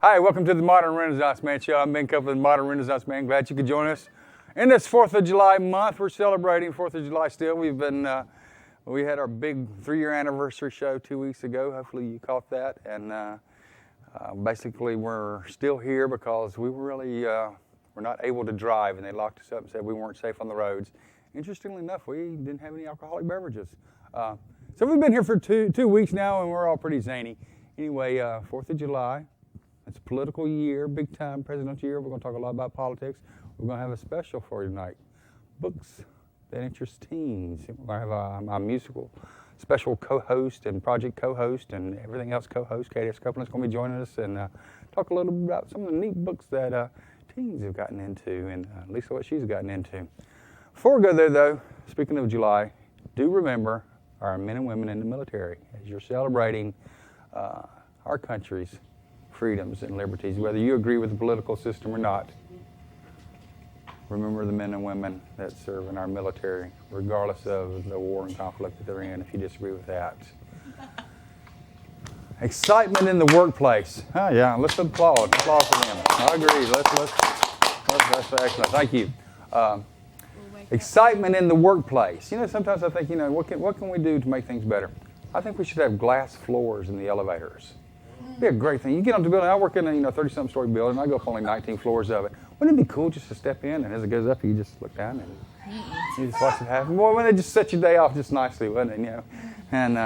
Hi, welcome to the Modern Renaissance Man Show. I'm Ben Cup with the Modern Renaissance Man. Glad you could join us. In this 4th of July month, we're celebrating 4th of July still. We had our big 3-year anniversary show 2 weeks ago. Hopefully you caught that. And basically we're still here because we were not able to drive, and they locked us up and said we weren't safe on the roads. Interestingly enough, we didn't have any alcoholic beverages. So we've been here for two weeks now, and we're all pretty zany. Anyway, 4th of July. It's a political year, big time presidential year. We're going to talk a lot about politics. We're going to have a special for you tonight. Books that interest teens. We're going to have my musical special co-host and project co-host and everything else co-host. Katie Copeland is going to be joining us and talk a little bit about some of the neat books that teens have gotten into, and at least what she's gotten into. Before we go there, though, speaking of July, do remember our men and women in the military as you're celebrating our country's freedoms and liberties, whether you agree with the political system or not. Remember the men and women that serve in our military, regardless of the war and conflict that they're in, if you disagree with that. Excitement in the workplace. Oh, yeah, let's applaud. Applause for them. I agree. That's excellent. Thank you. Excitement in the workplace. You know, sometimes I think, what can we do to make things better? I think we should have glass floors in the elevators. It'd be a great thing. You get onto the building. I work in a 30-something story building. I go up only 19 floors of it. Wouldn't it be cool just to step in, and as it goes up, you just look down and you just watch it happen? Well, when they just set your day off just nicely, wouldn't it? And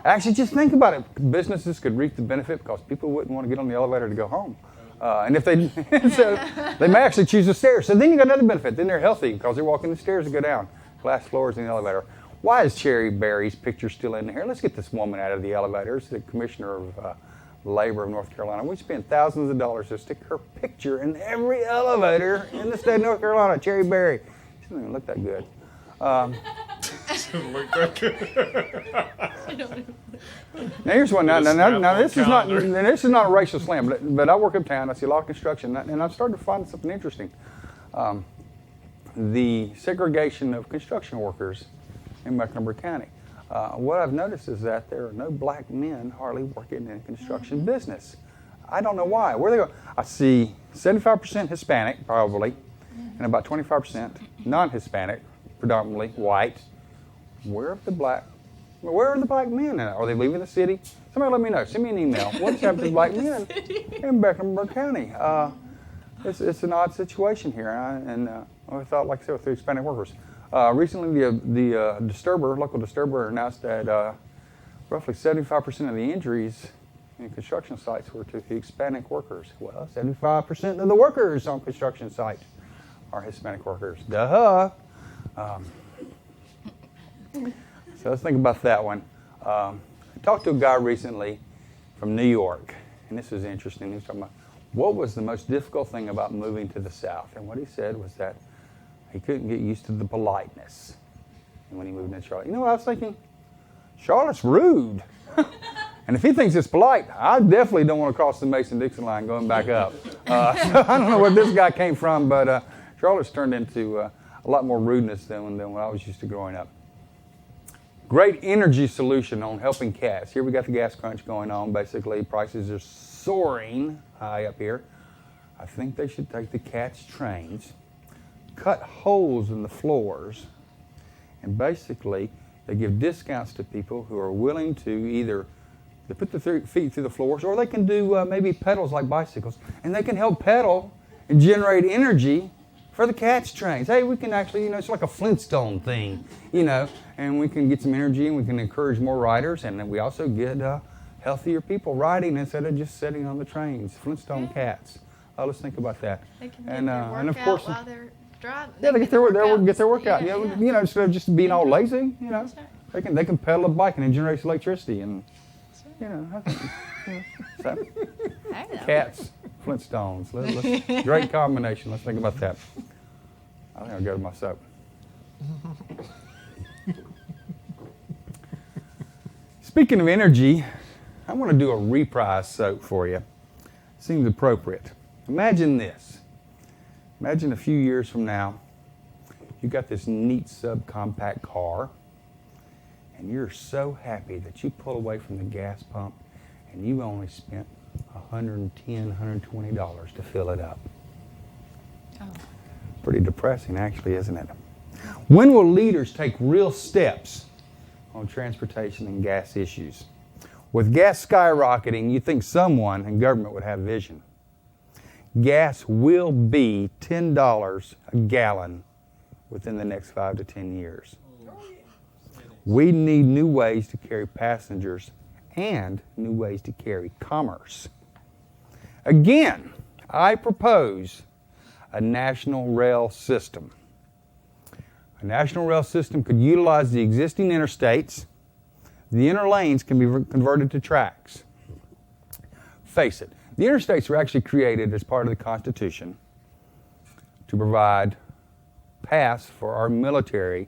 actually, just think about it. Businesses could reap the benefit because people wouldn't want to get on the elevator to go home. And if they, so they may actually choose the stairs. So then you got another benefit. Then they're healthy because they're walking the stairs to go down. Glass floors in the elevator. Why is Cherry Berry's picture still in here? Let's get this woman out of the elevator. It's the commissioner of Labor of North Carolina. We spend thousands of dollars to stick her picture in every elevator in the state of North Carolina. Cherry Berry. She doesn't even look that good. Doesn't look that good. Now here's one. Now this is not a racial slam, but I work uptown. I see a lot of construction, and I'm starting to find something interesting. The segregation of construction workers in Mecklenburg County. What I've noticed is that there are no black men hardly working in construction business. I don't know why. Where they go? I see 75% Hispanic, probably, and about 25% non-Hispanic, predominantly white. Where are the black men? Are they leaving the city? Somebody let me know. Send me an email. What's happened to black men in Mecklenburg County? It's an odd situation here, and I thought, like I said, with the Hispanic workers. Recently, the local disturber announced that roughly 75% of the injuries in construction sites were to Hispanic workers. Well, 75% of the workers on construction sites are Hispanic workers. Duh. So let's think about that one. I talked to a guy recently from New York, and this was interesting. He was talking about what was the most difficult thing about moving to the South, and what he said was that he couldn't get used to the politeness when he moved into Charlotte. You know what I was thinking? Charlotte's rude. And if he thinks it's polite, I definitely don't want to cross the Mason-Dixon line going back up. So I don't know where this guy came from, but Charlotte's turned into a lot more rudeness than when I was used to growing up. Great energy solution on helping cats. Here we got the gas crunch going on. Basically, prices are soaring high up here. I think they should take the cats' trains, cut holes in the floors, and basically they give discounts to people who are willing to either put their feet through the floors, or they can do maybe pedals like bicycles, and they can help pedal and generate energy for the catch trains. Hey, we can actually, it's like a Flintstone thing, and we can get some energy and we can encourage more riders, and then we also get healthier people riding instead of just sitting on the trains. Flintstone cats. Let's think about that. They can get their workout of course, while they're driving. Yeah, they get their workout. Yeah. Instead of just being all lazy, That's right. they can pedal a bike and it generates electricity, and so cats, Flintstones. Great combination. Let's think about that. I think I'll go to my soap. Speaking of energy, I want to do a reprise soap for you. Seems appropriate. Imagine this. Imagine a few years from now, you got this neat subcompact car, and you're so happy that you pull away from the gas pump and you only spent $110, $120 to fill it up. Oh. Pretty depressing, actually, isn't it? When will leaders take real steps on transportation and gas issues? With gas skyrocketing, you think someone in government would have vision. Gas will be $10 a gallon within the next 5 to 10 years. We need new ways to carry passengers and new ways to carry commerce. Again, I propose a national rail system. A national rail system could utilize the existing interstates. The inner lanes can be converted to tracks. Face it, the interstates were actually created as part of the Constitution to provide paths for our military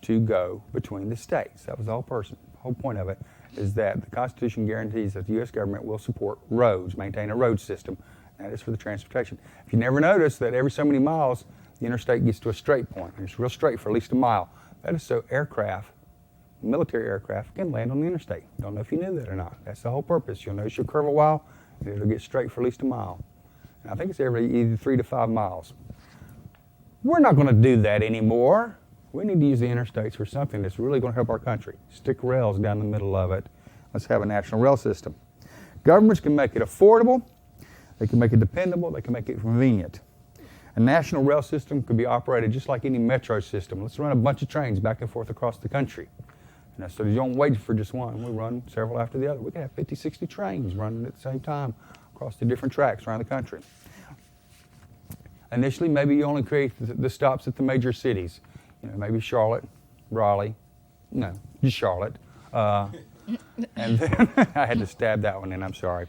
to go between the states. That was the whole point of it, is that the Constitution guarantees that the U.S. government will support roads, maintain a road system. That is for the transportation. If you never notice that every so many miles, the interstate gets to a straight point, and it's real straight for at least a mile. That is so military aircraft can land on the interstate. Don't know if you knew that or not. That's the whole purpose. You'll notice you'll curve a while, and it'll get straight for at least a mile. And I think it's every either 3 to 5 miles. We're not going to do that anymore. We need to use the interstates for something that's really going to help our country. Stick rails down the middle of it. Let's have a national rail system. Governments can make it affordable. They can make it dependable. They can make it convenient. A national rail system could be operated just like any metro system. Let's run a bunch of trains back and forth across the country. So you don't wait for just one. We run several after the other. We can have 50, 60 trains running at the same time across the different tracks around the country. Initially, maybe you only create the stops at the major cities. Maybe Charlotte, Raleigh. No, just Charlotte. And then I had to stab that one in, I'm sorry.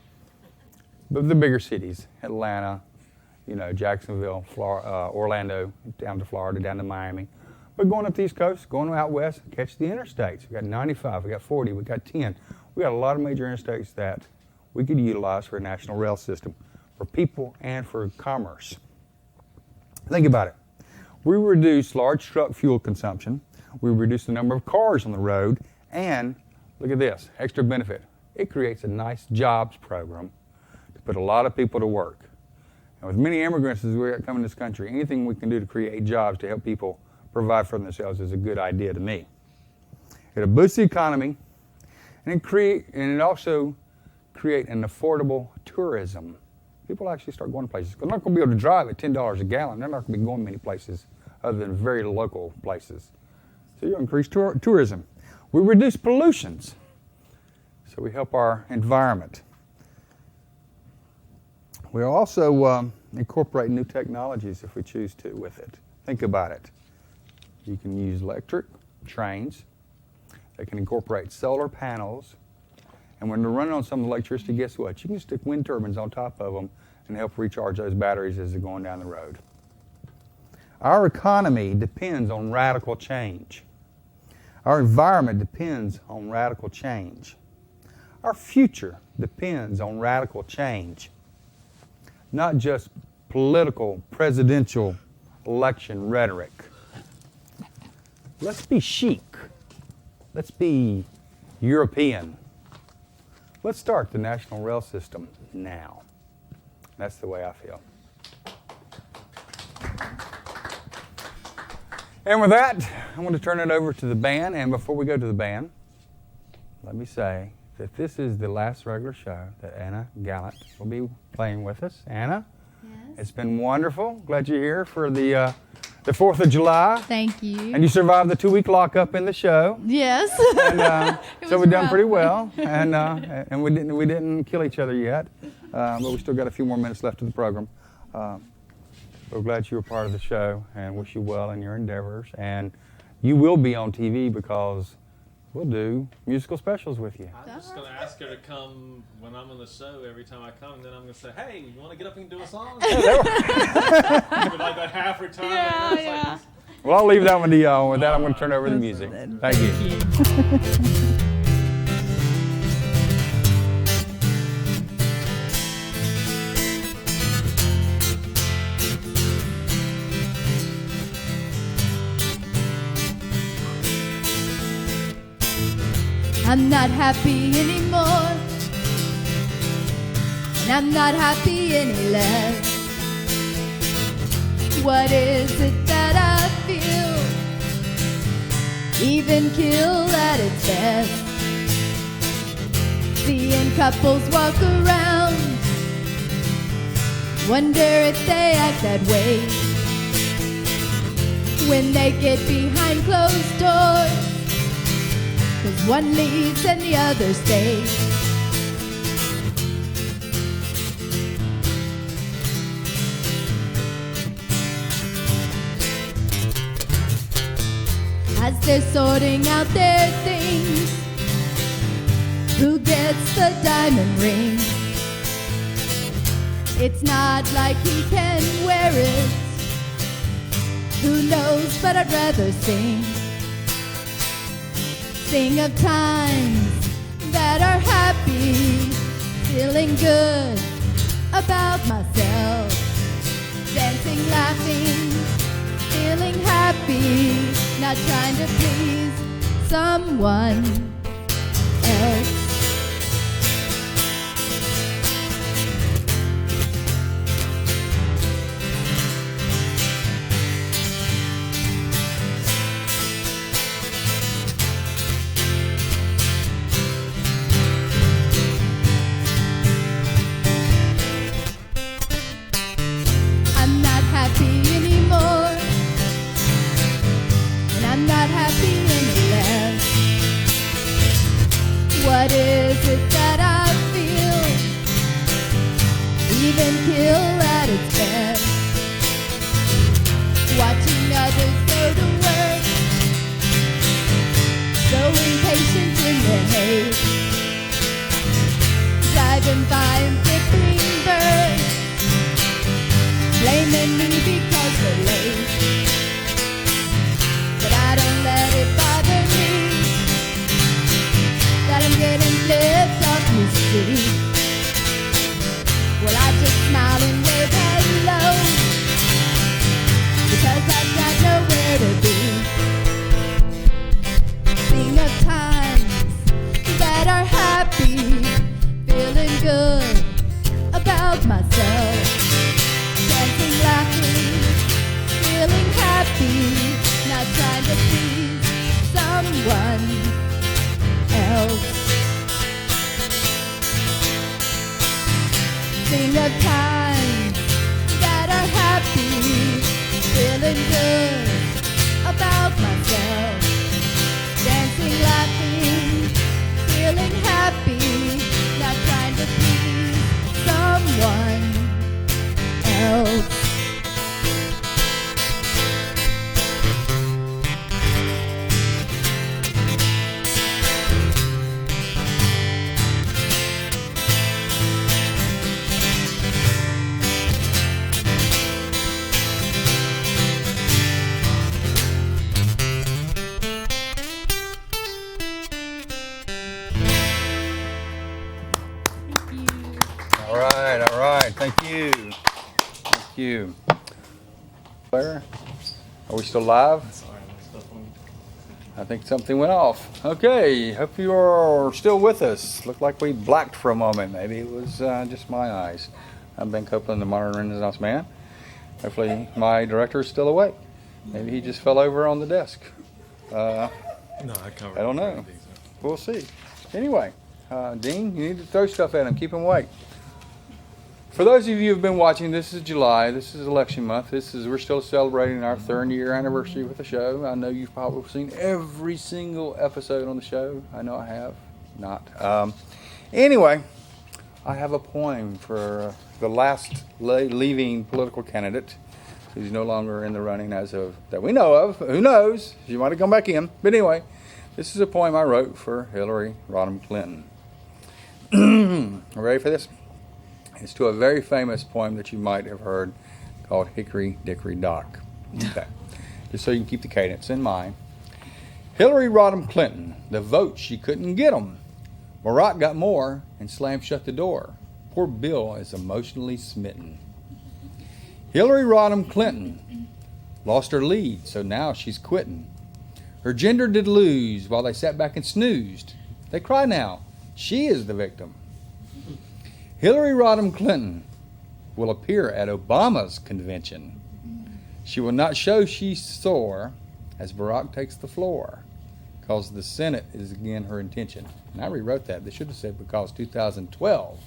But the bigger cities, Atlanta, Jacksonville, Orlando, down to Florida, down to Miami. But going up the East Coast, going out west, catch the interstates. We got 95, we got 40, we got 10. We got a lot of major interstates that we could utilize for a national rail system for people and for commerce. Think about it. We reduce large truck fuel consumption. We reduce the number of cars on the road. And look at this, extra benefit. It creates a nice jobs program to put a lot of people to work. And with many immigrants as we come in this country, anything we can do to create jobs to help people provide for themselves is a good idea to me. It'll boost the economy, and it also create an affordable tourism. People actually start going to places. They're not going to be able to drive at $10 a gallon. They're not going to be going many places other than very local places. So you increase tourism. We reduce pollutions, so we help our environment. We also incorporate new technologies if we choose to with it. Think about it. You can use electric trains. They can incorporate solar panels. And when they're running on some electricity, guess what? You can stick wind turbines on top of them and help recharge those batteries as they're going down the road. Our economy depends on radical change. Our environment depends on radical change. Our future depends on radical change. Not just political, presidential election rhetoric. Let's be chic. Let's be European. Let's start the national rail system now. That's the way I feel. And with that, I want to turn it over to the band. And before we go to the band, let me say that this is the last regular show that Anna Gallant will be playing with us. Anna? Yes. It's been wonderful. Glad you're here for the 4th of July. Thank you. And you survived the 2-week lockup in the show. Yes. And, so was we've done rough. pretty well. And we didn't kill each other yet. But we still got a few more minutes left of the program. We're glad you were part of the show and wish you well in your endeavors. And you will be on TV because we'll do musical specials with you. I'm just going to ask her to come when I'm on the show every time I come, and then I'm going to say, hey, you want to get up and do a song? Give it like that half retirement. Yeah, It's yeah. Like, Well, I'll leave that one to y'all. With that, I'm going to turn over the music. Thank you. I'm not happy anymore, and I'm not happy any less. What is it that I feel? Even kill at its best. Seeing couples walk around, wonder if they act that way when they get behind closed doors. 'Cause one leaves and the other stays. As they're sorting out their things, who gets the diamond ring? It's not like he can wear it. Who knows, but I'd rather sing. Sing of times that are happy, feeling good about myself, dancing, laughing, feeling happy, not trying to please someone else. What is it that I feel? Even kill at its best. Watching others go to work, so impatient in their haste, driving by and flipping birds, blaming me because they're late. But I don't let it bother me that I'm getting flipped off the street. Well, I just smile and wave hello, because I've got nowhere to be. Think of times that are happy, feeling good about myself, dancing, laughing, feeling happy, not trying to please someone else. Think of times that are happy, feeling good about myself, dancing, laughing, feeling happy, not trying to please someone else. All right. Thank you. Thank you. Claire, are we still live? I think something went off. Okay, hope you are still with us. Looked like we blacked for a moment. Maybe it was just my eyes. I'm Ben Copeland, the Modern Renaissance Man. Hopefully my director is still awake. Maybe he just fell over on the desk. No, I covered. I don't know. We'll see. Anyway, Dean, you need to throw stuff at him. Keep him awake. For those of you who have been watching, this is July. This is election month. We're still celebrating our 3rd year anniversary with the show. I know you've probably seen every single episode on the show. I know I have. Not. Anyway, I have a poem for the last leaving political candidate who's no longer in the running as of that we know of. Who knows? She might have come back in. But anyway, this is a poem I wrote for Hillary Rodham Clinton. Ready for this? It's to a very famous poem that you might have heard called Hickory Dickory Dock. Okay. Just so you can keep the cadence in mind. Hillary Rodham Clinton, the votes she couldn't get 'em. Barack got more and slammed shut the door. Poor Bill is emotionally smitten. Hillary Rodham Clinton lost her lead, so now she's quitting. Her gender did lose while they sat back and snoozed. They cry now. She is the victim. Hillary Rodham Clinton will appear at Obama's convention. She will not show she's sore as Barack takes the floor, because the Senate is again her intention. And I rewrote that. They should have said because 2012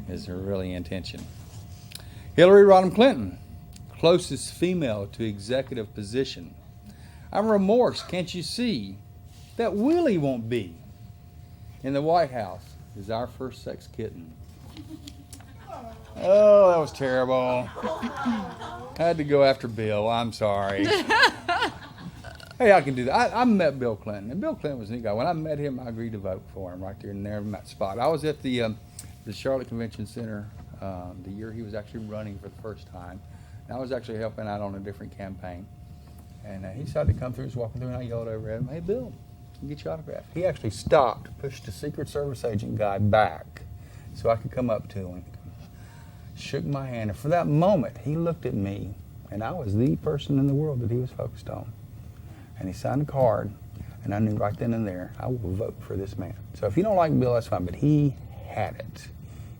is her really intention. Hillary Rodham Clinton, closest female to executive position. I'm remorse, can't you see, that Willie won't be. In the White House is our first sex kitten. Oh, that was terrible. I had to go after Bill. I'm sorry. Hey, I can do that. I met Bill Clinton, and Bill Clinton was a neat guy. When I met him, I agreed to vote for him right there and there in that spot. I was at the Charlotte Convention Center the year he was actually running for the first time. And I was actually helping out on a different campaign. And he decided to come through, he was walking through, and I yelled over at him, "Hey, Bill, can I get your autograph?" He actually stopped, pushed the Secret Service agent guy back so I could come up to him. Shook my hand, and for that moment, he looked at me, and I was the person in the world that he was focused on. And he signed a card, and I knew right then and there, I will vote for this man. So if you don't like Bill, that's fine, but he had it.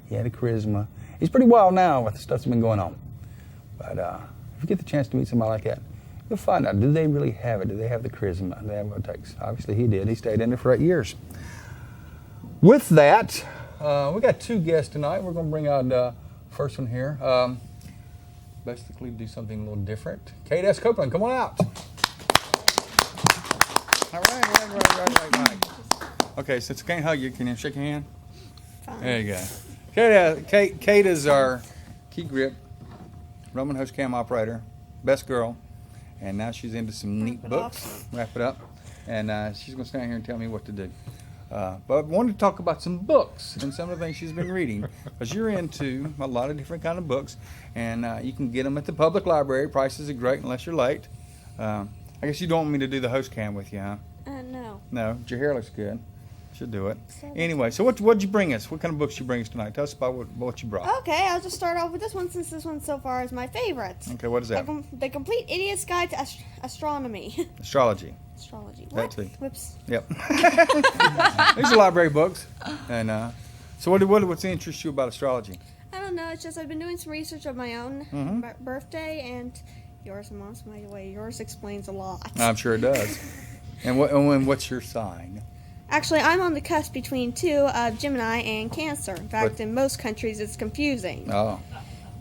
He had a charisma. He's pretty wild now with the stuff that's been going on. But if you get the chance to meet somebody like that, you'll find out, do they really have it? Do they have the charisma? Do they have what it takes? Obviously, he did. He stayed in there for 8 years. With that, we got 2 guests tonight. We're going to bring out first one here. Basically do something a little different. Kate S. Copeland, come on out. All right. Okay, since I can't hug you, can you shake your hand? Fine. There you go. Kate is our key grip, Roman host cam operator, best girl, and now she's into some neat books. Wrap it up. And she's going to stand here and tell me what to do. But I wanted to talk about some books and some of the things she's been reading, because you're into a lot of different kind of books, and you can get them at the public library. Prices are great unless you're late. I guess you don't want me to do the host cam with you, huh? No. No, but your hair looks good. Should do it. Anyway, so what'd you bring us? What kind of books you bring us tonight? Tell us about what you brought. Okay, I'll just start off with this one, since this one so far is my favorite. Okay, what is that? The Complete Idiot's Guide to Astronomy. Astrology. Astrology. That What? too. Whoops. Yep. These are library books. And so what's interests you about astrology? I don't know, it's just I've been doing some research of my own birthday, and yours and Mom's my way. Yours explains a lot. I'm sure it does. And what's your sign? Actually, I'm on the cusp between 2, Gemini and Cancer. In fact, in most countries, it's confusing. Oh.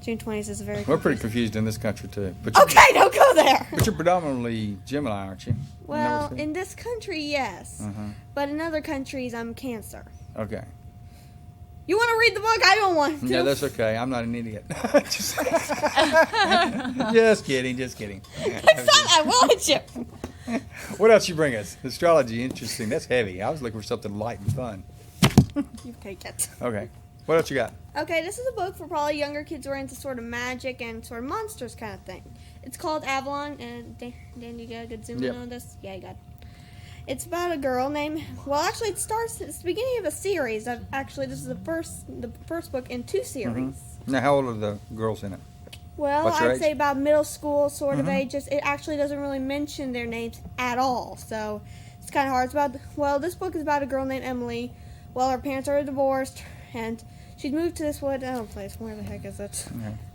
June 20th is very We're pretty confused in this country, too. But Okay, don't go there! But you're predominantly Gemini, aren't you? Well, in this country, yes. But in other countries, I'm Cancer. Okay. You want to read the book? I don't want to. Yeah, that's okay. I'm not an idiot. just kidding. I thought I wanted you. What else you bring us? Astrology, interesting. That's heavy. I was looking for something light and fun. You take it. Okay. What else you got? Okay, this is a book for probably younger kids who are into sort of magic and sort of monsters kind of thing. It's called Avalon, and Dan, you got a good zoom in on this? Yeah, you got it. It's about a girl named, well, actually it's the beginning of a series. This is the first book in 2 series. Now, how old are the girls in it? Well, What's your I'd age? say about middle school sort of age. It actually doesn't really mention their names at all, so it's kind of hard. This book is about a girl named Emily. Well, her parents are divorced, and she'd moved to this place. Where the heck is it?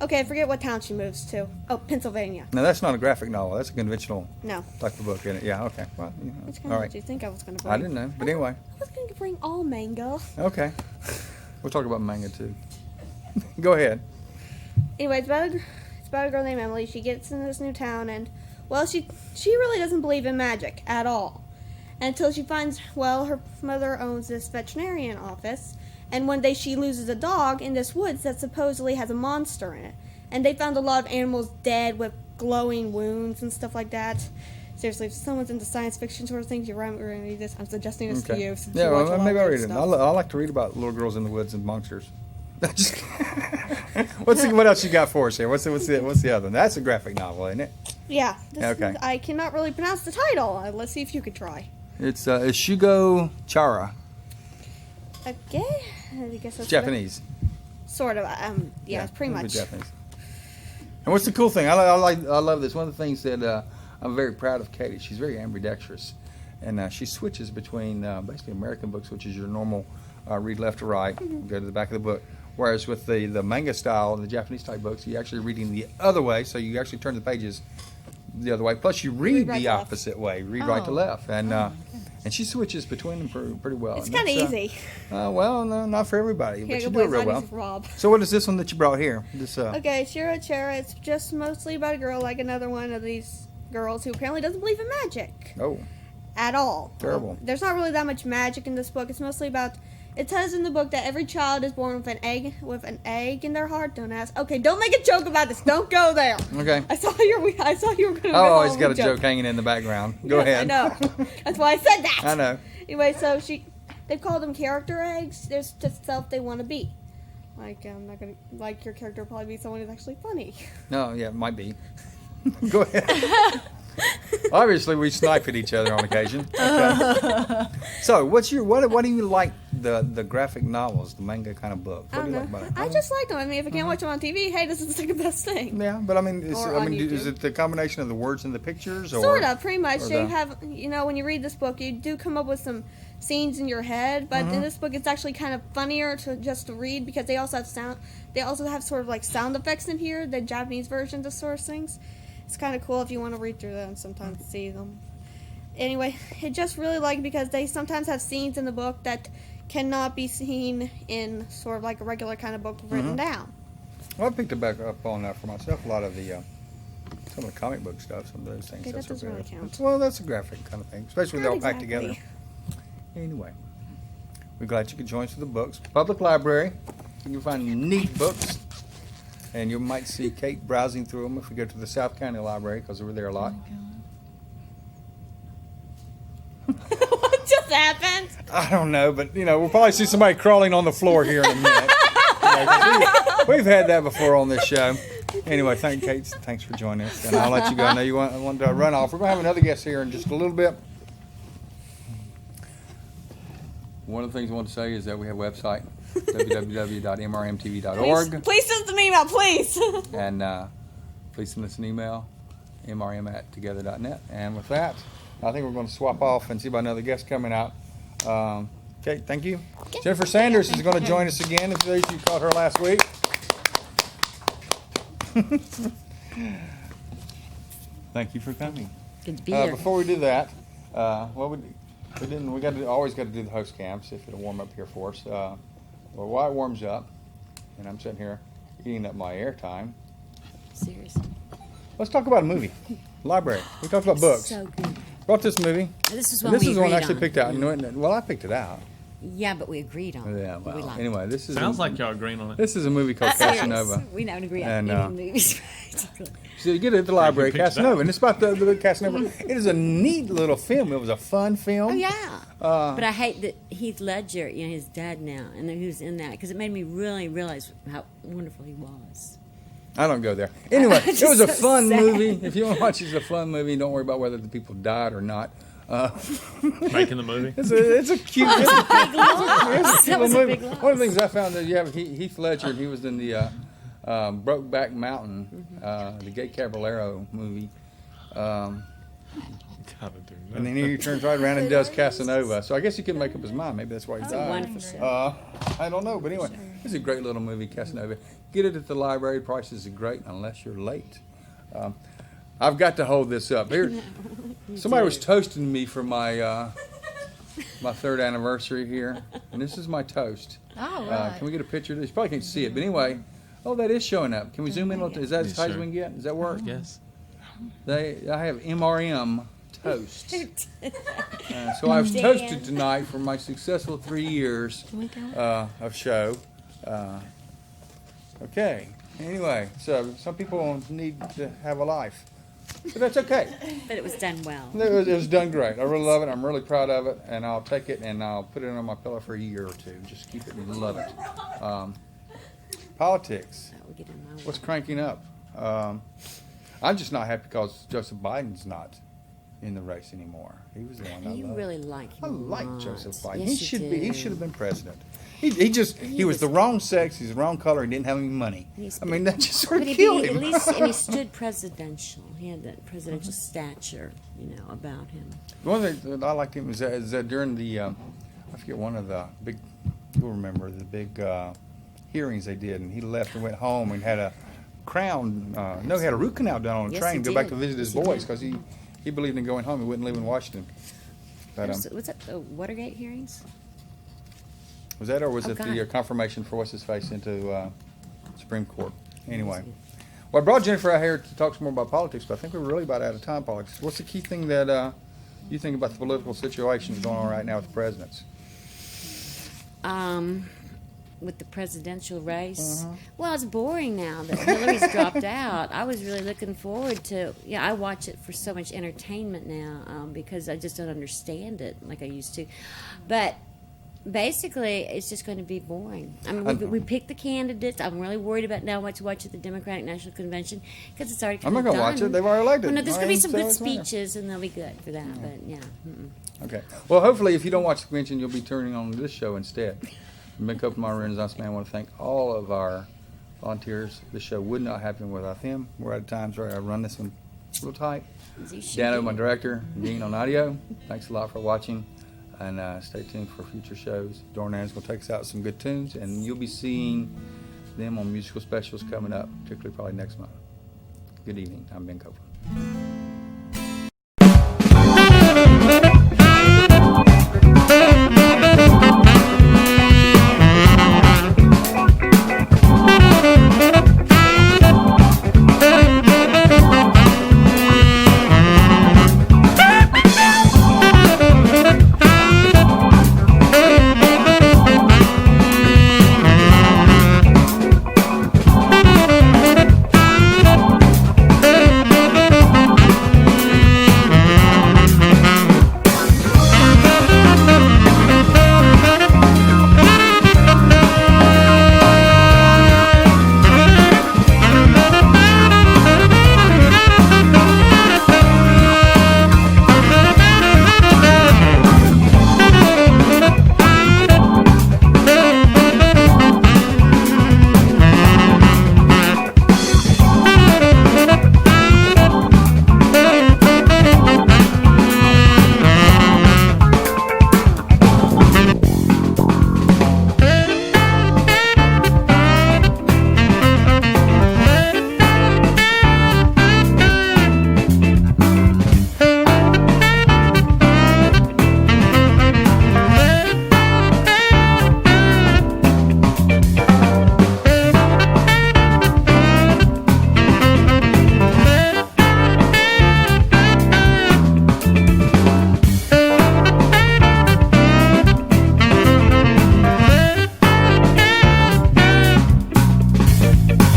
Okay, I forget what town she moves to. Oh, Pennsylvania. Now, that's not a graphic novel. That's a conventional No. type of book, isn't it? Yeah, okay. Well, Which all kind right. did you think I was going to bring? I didn't know, but anyway. I was going to bring all manga. Okay. We'll talk about manga, too. Go ahead. Anyway, it's about a girl named Emily. She gets in this new town, and well, she really doesn't believe in magic at all, until she finds, well, her mother owns this veterinarian office, and one day she loses a dog in this woods that supposedly has a monster in it, and they found a lot of animals dead with glowing wounds and stuff like that. Seriously, if someone's into science fiction sort of things, you're right. We're going to read this. I'm suggesting this to you. Since Yeah, you watch a well, lot maybe of I'll good read it. stuff. I like to read about little girls in the woods and monsters. What else you got for us here? What's the other one? That's a graphic novel, isn't it? Yeah. Okay. I cannot really pronounce the title. Let's see if you could try. It's Ishigo Chara. Okay. I guess that's Japanese. Sort of. Yeah, it's pretty much. Japanese. And what's the cool thing? I love this. One of the things that I'm very proud of Katie. She's very ambidextrous, and she switches between basically American books, which is your normal read left to right, go to the back of the book. Whereas with the manga style and the Japanese type books, you're actually reading the other way, so you actually turn the pages the other way. Plus, you read right the to left. opposite way, read right to left, and she switches between them pretty well. It's And kind of that's, easy. Well, no, not for everybody, Here but you you go, do it boys. real I well. need to Rob. So, what is this one that you brought here? This Okay, Shira Chera. It's just mostly about a girl like another one of these girls who apparently doesn't believe in magic oh, at all. Terrible. There's not really that much magic in this book. It's mostly about. It says in the book that every child is born with an egg in their heart. Don't ask. Okay, don't make a joke about this. Don't go there. okay. I saw you were going to. Oh, he's got a joke hanging in the background. Go ahead. I know. That's why I said that. I know. Anyway, so they call them character eggs. There's just self they want to be. Like I'm not gonna like your character will probably be someone who's actually funny. No, yeah, it might be. Go ahead. Obviously, we snipe at each other on occasion. Okay. So, what do you like the graphic novels, the manga kind of book? What I don't do you know. like about it? I just like them. I mean, if I can't watch them on TV, hey, this is the second best thing. Yeah, but I mean, Or on is YouTube. it the combination of the words and the pictures, or Sort of, pretty much. or They the- have, when you read this book, you do come up with some scenes in your head, but in this book, it's actually kind of funnier to read because they also have sound. They also have sort of like sound effects in here, the Japanese versions of sort of things. It's kind of cool if you want to read through them and sometimes see them. Anyway, it just really like because they sometimes have scenes in the book that cannot be seen in sort of like a regular kind of book written down. Well, I picked it back up on that for myself. A lot of the some of the comic book stuff, some of those things. Okay, that that's doesn't okay. really count. Well, that's a graphic kind of thing, especially when they're all Not packed exactly. together. Anyway, we're glad you could join us for the books. Public library, you can find neat books, and you might see Kate browsing through them if we go to the South County Library because we're there a lot. What just happened? I don't know, but we'll probably see somebody crawling on the floor here in a minute. We've had that before on this show. Anyway, thanks for joining us, and I'll let you go. I know you want to run off. We're going to have another guest here in just a little bit. One of the things I want to say is that we have a website, www.mrmtv.org, Please send an email, please. and please send us an email, mrm@together.net. And with that, I think we're going to swap off and see about another guest coming out. Okay, thank you. Jennifer Sanders is going to join us again. If you caught her last week. Thank you for coming. Good to be here. Before we do that, we always got to do the host camps if it'll warm up here for us. Well, while it warms up, and I'm sitting here eating up my airtime, Seriously. let's talk about a movie. Library. We talked about books. So good. Brought this movie. This is And one this we is the one I agreed actually on. picked out. Well, I picked it out. Yeah, but we agreed on it. Yeah. We Well, liked anyway, this is Sounds like y'all agreeing on it. this is a movie called it. Serious. Casanova. We don't agree on And, any movies. So you get it at the library, picked it out. Casanova, and it's about the Casanova. It is a neat little film. It was a fun film. Oh, yeah. But I hate that Heath Ledger, his dad now, and that he was in that, because it made me really realize how wonderful he was. I don't go there. Anyway, it was a so fun sad. movie. If you want to watch it, it's a fun movie. Don't worry about whether the people died or not. Making the movie. It's a cute it's a That cute was a movie. big loss. One of the things I found that you have Heath Ledger, and he was in the Brokeback Mountain, the Gay Caballero movie. Gotta do that. And then he turns right around and does Casanova. So I guess he couldn't make up his mind. Maybe that's why he It's a died. wonderful show. I don't know, but anyway, it's a great little movie, Casanova. Get it at the library. Prices are great unless you're late. I've got to hold this up here. Somebody was toasting me for my my 3rd anniversary here, and this is my toast. Oh, right. Can we get a picture of this? You probably can't see it, but anyway. Oh, that is showing up. Can we zoom in a little? Is that as high as we can get? Does that work? Yes. I have MRM toast. So I was toasted tonight for my successful 3 years of show. Okay. Anyway, so some people need to have a life, but that's okay. But it was done well. It was done great. I really love it. I'm really proud of it, and I'll take it and I'll put it on my pillow for a year or two. Just keep it and love it. Politics. We'll get in my way. What's cranking up? I'm just not happy because Joseph Biden's not in the race anymore. He was the one I You loved. really like him. I a like lot. Joseph Biden. Yes, He you should do. be. He should have been president. He was the wrong sex. He's the wrong color. He didn't have any money. I mean, that just sort But of killed him. at least and he stood presidential. He had that presidential stature, about him. One thing that I liked him is that during the, I forget, one of the big, you'll remember, the big hearings they did, and he left and went home and had a crown, he had a root canal done on a Yes, train, he go back did. to visit his Yes, he boys did. because he believed in going home. He wouldn't live in Washington. But, Was that the Watergate hearings? was that, or was Oh, it the God. confirmation for what's-his-face into Supreme Court? Anyway. Well, I brought Jennifer out here to talk some more about politics, but I think we're really about out of time politics. What's the key thing that you think about the political situation going on right now with the presidents? With the presidential race. Well, it's boring now that Hillary's dropped out. I was really looking forward to. I watch it for so much entertainment now because I just don't understand it like I used to. But basically, it's just going to be boring. I mean, we picked the candidates. I'm really worried about now what to watch at the Democratic National Convention because it's already I'm kind not of going to watch done. it. They've already elected. Well, no, there's going to be some So good it's fine. speeches, and they'll be good for that. But yeah. Okay. Well, hopefully, if you don't watch the convention, you'll be turning on this show instead. I've been Copeland, Modern Renaissance Man. I want to thank all of our volunteers. This show would not happen without them. We're out of time, so I run this one real tight. As you should Dano, be. my director, Dean on audio. Thanks a lot for watching, and stay tuned for future shows. Dornan's going to take us out with some good tunes, and you'll be seeing them on musical specials coming up, particularly probably next month. Good evening. I'm Ben Copeland.